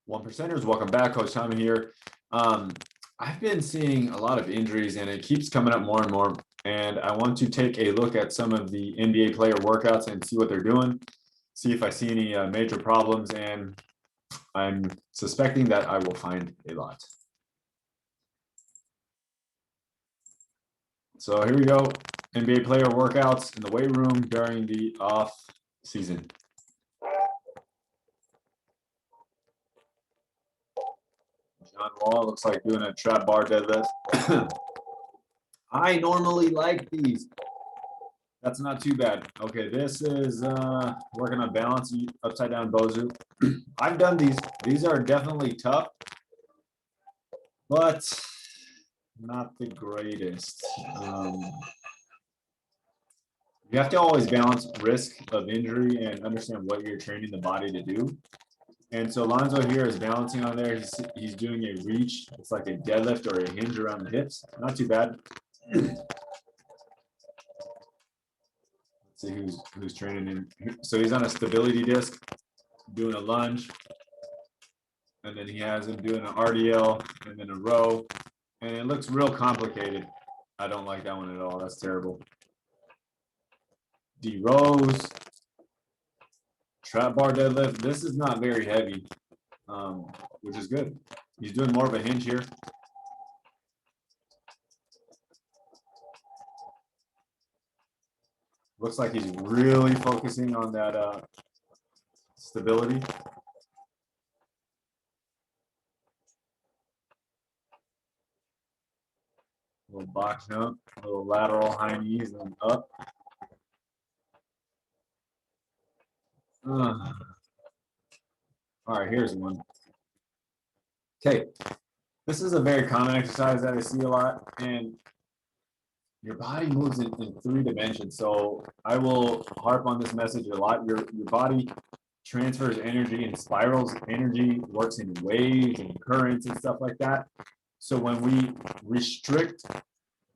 One percenters, welcome back. Coach Tommy here. Um, I've been seeing a lot of injuries and it keeps coming up more and more. And I want to take a look at some of the NBA player workouts and see what they're doing, see if I see any major problems. And I'm suspecting that I will find a lot. So here we go. NBA player workouts in the weight room during the off season. John Wall looks like doing a trap bar deadlift. I normally like these. That's not too bad. Okay, this is working on balance, upside down Bozu. I've done these. These are definitely tough, but not the greatest. You have to always balance risk of injury and understand what you're training the body to do. And so Lonzo here is balancing on there. He's doing a reach. It's like a deadlift or a hinge around the hips. Not too bad. Let's see who's training him. So he's on a stability disc, doing a lunge. And then he has him doing an RDL and then a row. And it looks real complicated. I don't like that one at all. That's terrible. D rows. Trap bar deadlift. This is not very heavy, which is good. He's doing more of a hinge here. Looks like he's really focusing on that stability. A little box jump, a little lateral high knees and up. All right, here's one. Okay, this is a very common exercise that I see a lot, and your body moves in 3 dimensions. So I will harp on this message a lot. Your body transfers energy and spirals energy, works in waves and currents and stuff like that. So when we restrict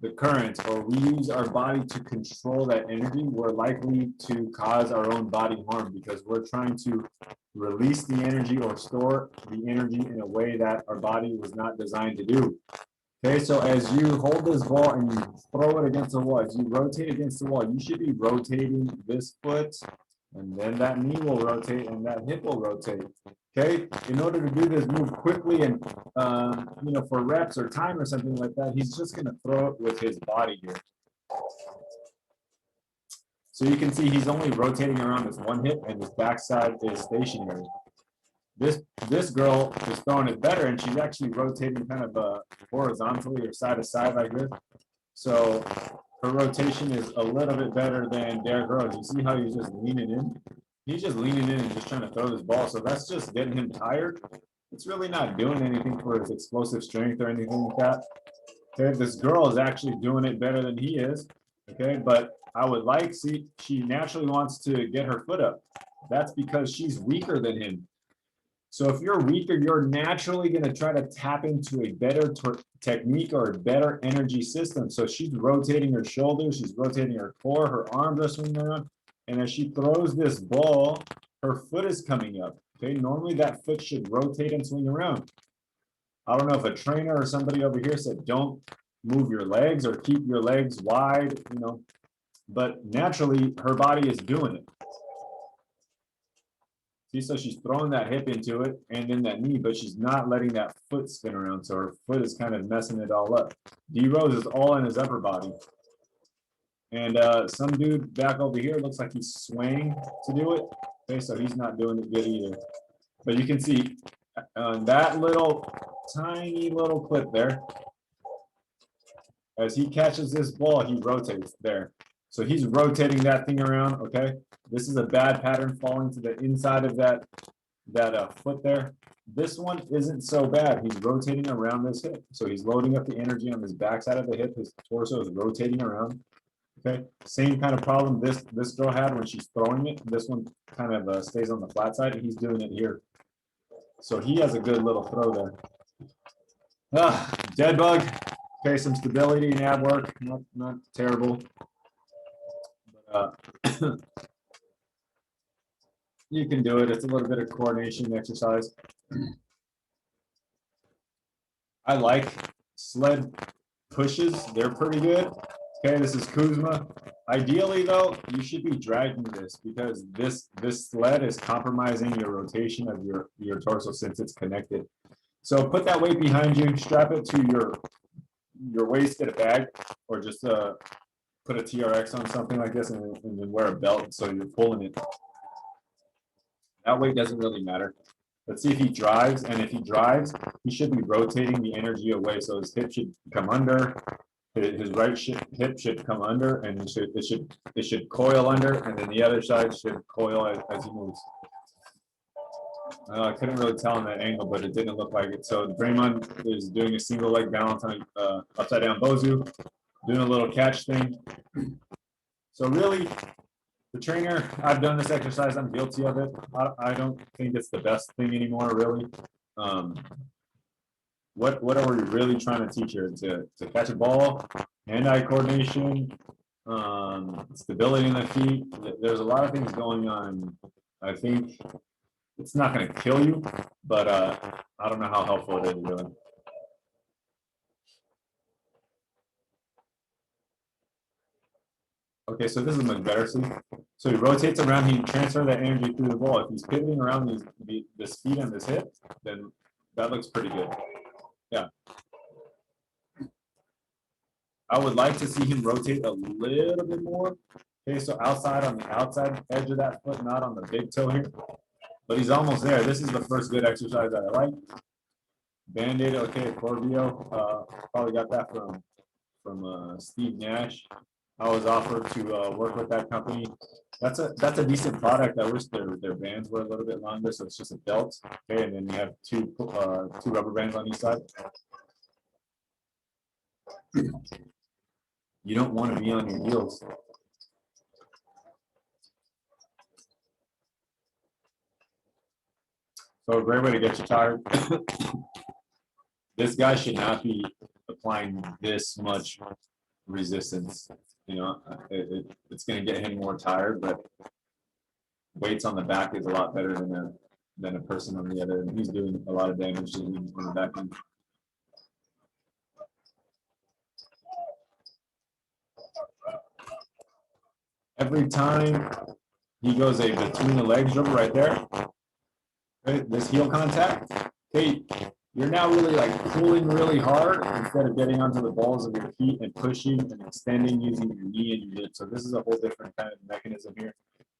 the currents or we use our body to control that energy, we're likely to cause our own body harm because we're trying to release the energy or store the energy in a way that our body was not designed to do. Okay, so as you hold this ball and you throw it against the wall, as you rotate against the wall, you should be rotating this foot, and then that knee will rotate and that hip will rotate. Okay, in order to do this move quickly and for reps or time or something like that, he's just going to throw it with his body here. So you can see he's only rotating around this one hip and his backside is stationary. This girl is throwing it better, and she's actually rotating kind of horizontally or side to side like this. So her rotation is a little bit better than Derrick Rose. You see how he's just leaning in? He's just leaning in and just trying to throw this ball. So that's just getting him tired. It's really not doing anything for his explosive strength or anything like that. Okay, this girl is actually doing it better than he is. Okay, but I would like, see, she naturally wants to get her foot up. That's because she's weaker than him. So if you're weaker, you're naturally going to try to tap into a better technique or a better energy system. So she's rotating her shoulders, she's rotating her core, her arms are swinging around. And as she throws this ball, her foot is coming up. Okay, normally that foot should rotate and swing around. I don't know if a trainer or somebody over here said don't move your legs or keep your legs wide, but naturally her body is doing it. See, so she's throwing that hip into it and then that knee, but she's not letting that foot spin around. So her foot is kind of messing it all up. D Rose is all in his upper body. And some dude back over here looks like he's swaying to do it. Okay, so he's not doing it good either. But you can see on that little tiny little clip there, as he catches this ball, he rotates there. So he's rotating that thing around, okay? This is a bad pattern falling to the inside of that foot there. This one isn't so bad. He's rotating around this hip. So he's loading up the energy on his backside of the hip. His torso is rotating around. Okay, same kind of problem this girl had when she's throwing it. This one kind of stays on the flat side. He's doing it here. So he has a good little throw there. Dead bug. Okay, some stability and ab work. Not terrible. But, you can do it. It's a little bit of coordination exercise. I like sled pushes. They're pretty good. Okay, this is Kuzma. Ideally, though, you should be dragging this because this sled is compromising your rotation of your torso since it's connected. So put that weight behind you, strap it to your waist, get a bag, or just put a TRX on something like this and then wear a belt so you're pulling it. That weight doesn't really matter. Let's see if he drives, and if he drives, he should be rotating the energy away. So his hip should come under, his right hip should come under, and it should coil under, and then the other side should coil as he moves. I couldn't really tell on that angle, but it didn't look like it. So Draymond is doing a single leg balance on upside down Bozu, doing a little catch thing. So really, the trainer, I've done this exercise. I'm guilty of it. I don't think it's the best thing anymore, really. What are we really trying to teach here? To catch a ball, hand-eye coordination, stability in the feet. There's a lot of things going on. I think it's not going to kill you, but I don't know how helpful it is really. Okay, so this is much better. So he rotates around, he transfers that energy through the ball. If he's pivoting around this feet and this hip, then that looks pretty good. Yeah. I would like to see him rotate a little bit more. Okay, so outside on the outside edge of that foot, not on the big toe here. But he's almost there. This is the first good exercise that I like. Band-Aid, okay, Corvio. Probably got that from Steve Nash. I was offered to work with that company. That's a decent product. I wish their bands were a little bit longer, so it's just a belt. Okay, and then you have two rubber bands on each side. You don't want to be on your heels. So a great way to get you tired. This guy should not be applying this much resistance. You know, it's going to get him more tired, but weights on the back is a lot better than a person on the other. And he's doing a lot of damage on the back end. Every time he goes a between the legs dribble right there, right, this heel contact, okay, you're now really like pulling really hard instead of getting onto the balls of your feet and pushing and extending using your knee and your hip. So this is a whole different kind of mechanism here.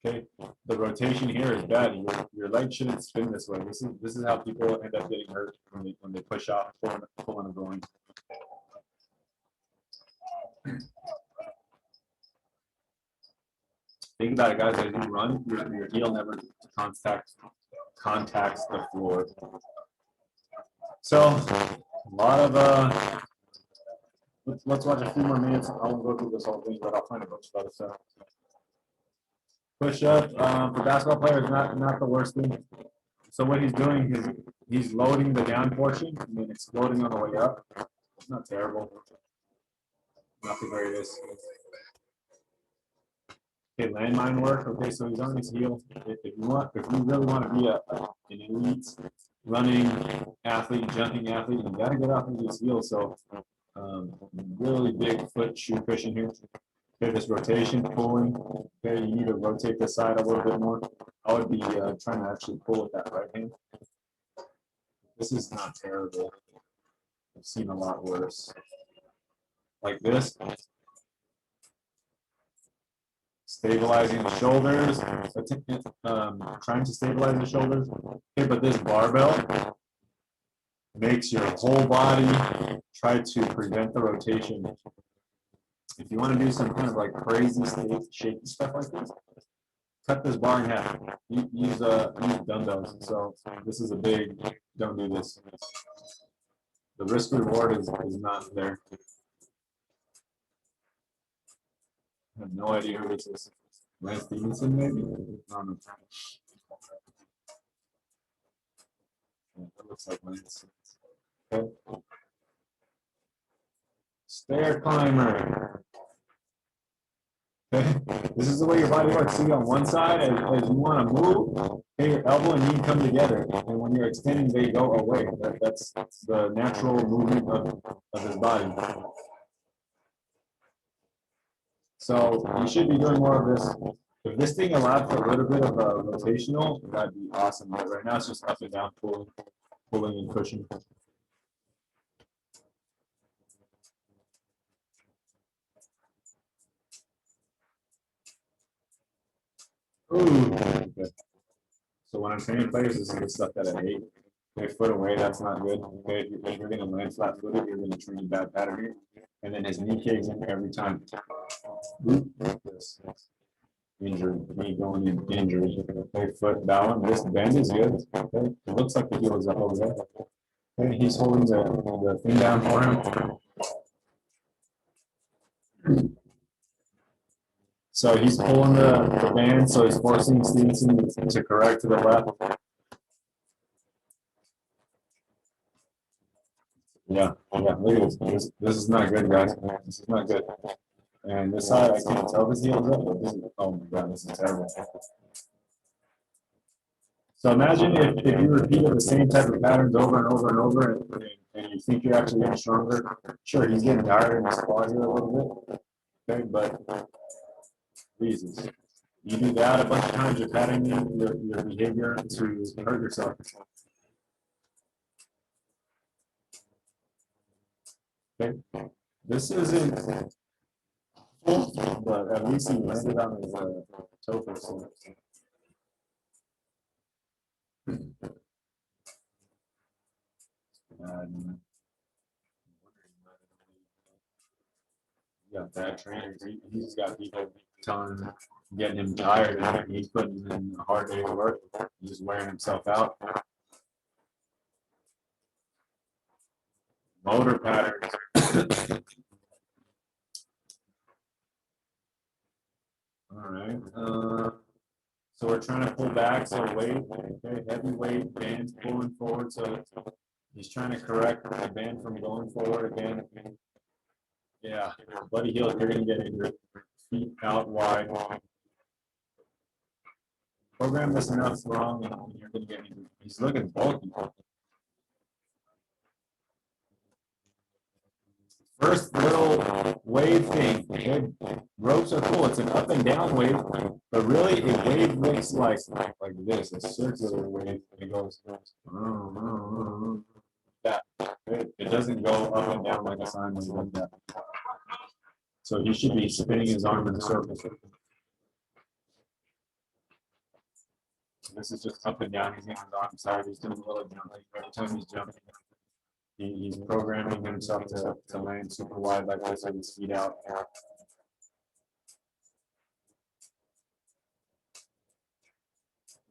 Okay, the rotation here is bad. Your leg shouldn't spin this way. This is how people end up getting hurt when they push off, pulling and going. Think about it, guys. As you run, your heel never contacts the floor. So a lot of let's watch a few more minutes. I won't go through this whole thing, but I'll find a bunch of other stuff. Push up for basketball players, not the worst thing. So what he's doing is he's loading the down portion and then exploding on the way up. It's not terrible. Not the greatest. Okay, landmine work. Okay, so he's on his heel. If you really want to be an elite running athlete, jumping athlete, you got to get off of his heels. So really big foot shoe cushion here. Okay, this rotation, pulling. Okay, you need to rotate the side a little bit more. I would be trying to actually pull with that right hand. This is not terrible. I've seen a lot worse. Like this. Stabilizing the shoulders, trying to stabilize the shoulders. Okay, but this barbell makes your whole body try to prevent the rotation. If you want to do some kind of like crazy shaky stuff like this, cut this bar in half. Use dumbbells. So this is a big, don't do this. The risk reward is not there. I have no idea who this is. Lance Stevenson, maybe? I don't know. Yeah, that looks like Lance. Okay. Stair climber. Okay? This is the way your body works. See, on one side, as you want to move, okay, your elbow and knee come together. And when you're extending, they go away. That's the natural movement of his body. So you should be doing more of this. If this thing allowed for a little bit of a rotational, that'd be awesome. But right now it's just up and down, pulling and pushing. Ooh. Okay. So when I'm training players, this is the stuff that I hate. Okay, foot away, that's not good. Okay, if you're going to land flat footed, you're going to train bad pattern here. And then his knee caves in every time. This. Injury, knee going in, injury. Okay, foot down. This bend is good. Okay, it looks like the heel is up over there. Okay, he's holding the thing down for him. So he's pulling the band, so he's forcing Stevenson to correct to the left. Yeah, look at this. This is not good, guys. This is not good. And this side, I can't tell this heel's up, but this is, oh my God, this is terrible. So imagine if you repeated the same type of patterns over and over and over, and you think you're actually getting stronger. Sure, he's getting tired in the squat here a little bit. Okay, but reasons. You do that a bunch of times, you're patterning your behavior to hurt yourself. Okay, this isn't full, but at least he landed on his toe first. Got bad trainers. He's got people telling him, getting him tired, and he's putting in a hard day of work. He's just wearing himself out. Motor patterns. All right. So we're trying to pull back. So weight, okay, heavy weight, band's pulling forward. So he's trying to correct the band from going forward again. Yeah, buddy heel, you're going to get injured. Feet out wide. Program this enough wrong, and you're going to get injured. He's looking bulky. First little wave thing. Okay? Ropes are cool. It's an up and down wave, but really a wave looks like this, a circular wave. It goes that. It doesn't go up and down like a sine wave like that. So he should be spinning his arm in a circle. This is just up and down. He's getting his arm side. He's doing a little jump. Every time he's jumping, he's programming himself to land super wide like this with his feet out.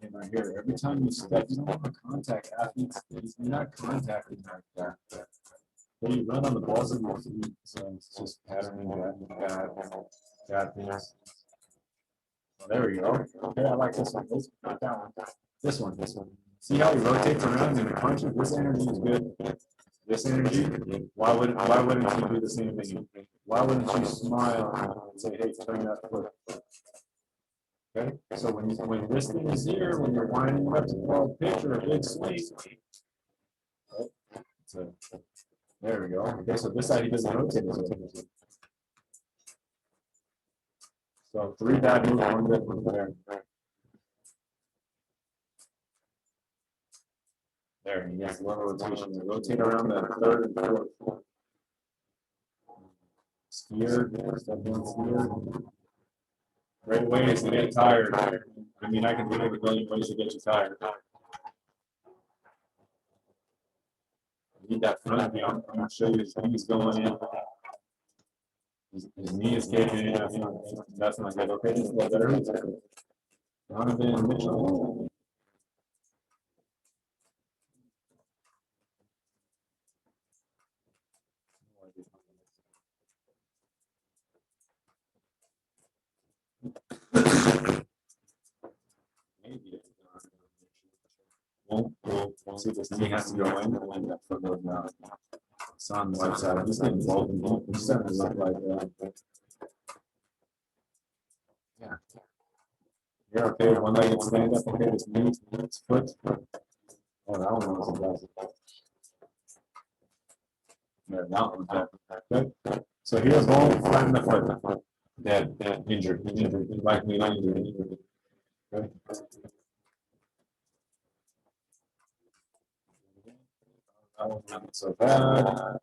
And right here, every time you step, you don't want to contact athletes. You're not contacting like that. But you run on the balls of your feet, so it's just patterning that things. Well, there we go. Okay, I like this one. Not that one. This one. See how he rotates around and punches? This energy is good. This energy, why wouldn't you do the same thing? Why wouldn't you smile and say, hey, turn that foot? Okay, so when this thing is here, when you're winding up to call a pitch or a big swing, so there we go. Okay, so this side he doesn't rotate as well. So 3 bad moves, 1 good move there. There, he has a little rotation. Rotate around the 3rd and 4th. Skier, step in skier. Great ways to get tired. I mean, I can think of a million ways to get you tired. You need that front knee. I'm going to show you his knees going in. His knee is caving in. That's not good. Okay, this is a better. Donovan Mitchell. Maybe. We'll see if this knee has to go in and then that foot goes down. It's on the right side. I'm just getting both of them. It's starting to look like that. Here, okay, one leg and stand up, okay, his knee, his foot. Oh, that one was a bad. Yeah, that one was bad. Good. So here, boom, flatten the foot. Dead, injured, likely injured. Good. That was not so bad.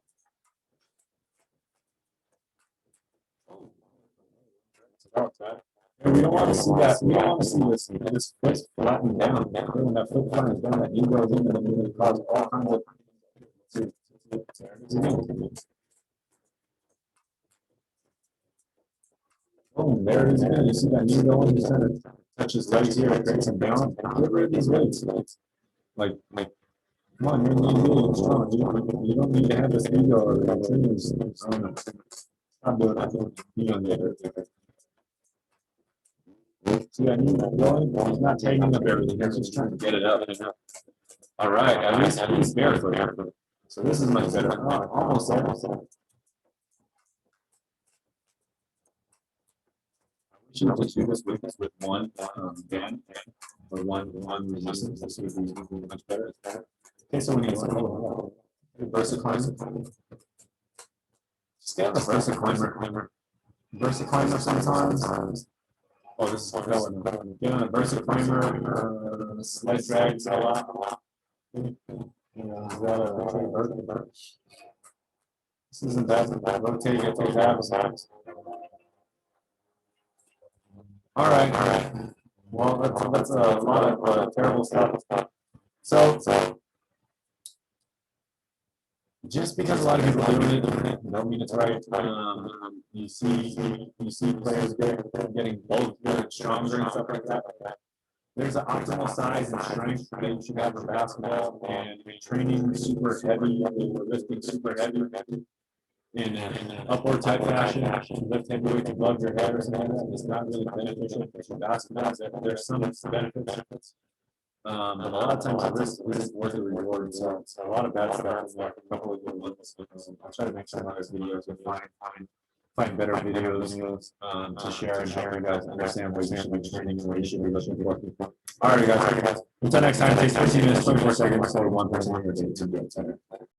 So that was bad. And we don't want to see that. We don't want to see this foot flatten down. When that foot flattens down, that knee goes in and then it causes all kinds of. Boom, there it is again. You see that knee going, he's trying to touch his legs here, create some balance. Get rid of these weights. Like, come on, you're really strong. You don't need to have this ego or dreams. I don't know. Stop doing that. You don't need it. See, I need that going. He's not taking up everything. He's just trying to get it up. All right, at least barefoot. So this is much better. Almost there. We should just do this with one band or one resistance. This would be much better. Okay, so we need some VersaClimber. Stay on the VersaClimber. VersaClimber sometimes. Oh, this is going. Get on a VersaClimber. Sled drags a lot. This isn't bad. Rotate it, take abs. All right. Well, that's a lot of terrible stuff. So just because a lot of people are doing it, don't mean it's right. You see players getting both good, stronger and stuff like that. There's an optimal size and strength that you should have for basketball, and training super heavy, or lifting super heavy in an upward type fashion, lift heavy weights above your head or something like that. It's not really beneficial for basketball. There's some benefits. But a lot of times the risk isn't worth the reward. So a lot of bad stuff. Like a couple of good ones. I'll try to make some of those videos and find better videos to share and help you guys understand what you should be training and what you should be looking for. All right, guys. Until next time, it takes 15 minutes, 24 seconds, so 1 person here to do it.